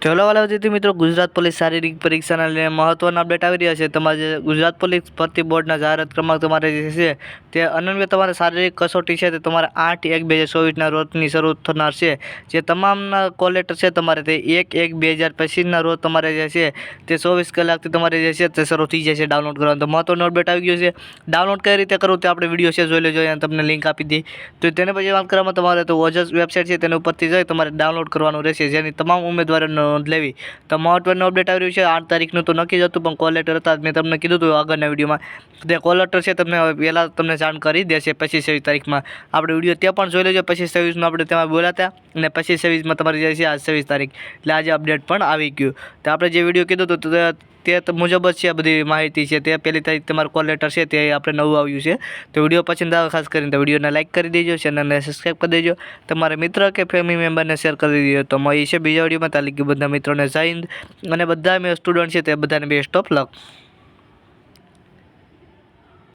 ચલો વાલા વિદ્યાર્થી મિત્રો, ગુજરાત પોલીસ શારીરિક પરીક્ષાના લઈને મહત્વના અપડેટ આવી રહ્યા છે. તમારે જે ગુજરાત પોલીસ ભરતી બોર્ડના જાહેરાત ક્રમાંક તમારે જે છે તે અનન્ય તમારે શારીરિક કસોટી છે તે તમારે 8/1/2024ના રોજની શરૂ થનાર છે. જે તમામના કોલ લેટર છે તમારે તે 1/1/2025ના રોજ તમારે જે છે તે 24 કલાકથી તમારે જે છે તે શરૂ થઈ જશે ડાઉનલોડ કરવાનું. તો મહત્વનો અપડેટ આવી ગયો છે. ડાઉનલોડ કઈ રીતે કરવું તે આપણે વિડીયો છે જોઈ લેજો, અહીંયા તમને લિંક આપી દી. તો તેને પછી વાત કરવામાં તમારે તો ઓજસ વેબસાઇટ છે તેના ઉપરથી જઈ તમારે ડાઉનલોડ કરવાનું રહેશે, જેની તમામ ઉમેદવારોનો લેવી. તો મહત્વનું અપડેટ આવી રહ્યું છે. 8 તારીખનું તો નક્કી જ હતું, પણ કોલ લેટર હતા મેં તમને કીધું હતું આગળના વિડીયોમાં. તે કોલ લેટર છે તમને પહેલાં તમને જાણ કરી દેશે 25-26 તારીખમાં. આપણે વિડીયો ત્યાં પણ જોઈ લેજો. 25-26નું આપણે તેમાં બોલ્યા હતા અને 25-26માં તમારી જે છે આજ 26 તારીખ, એટલે આજે અપડેટ પણ આવી ગયું. તો આપણે જે વિડીયો કીધું હતું તે મુજબ જ છે, બધી માહિતી છે તે પહેલી તારીખ તમારું કોલ લેટર છે તે આપણે નવું આવ્યું છે. તો વિડીયો પસંદ આવે ખાસ કરીને તો વિડીયોને લાઇક કરી દેજો, ચેનલને સબસ્ક્રાઈબ કરી દેજો, તમારા મિત્ર કે ફેમિલી મેમ્બરને શેર કરી દેજો. તો મળી છે બીજા વિડીયોમાં. તાલીકી બધા મિત્રોને જય હિન્દ, અને બધા મેં સ્ટુડન્ટ છે તે બધાને બેસ્ટ ઓફ લક.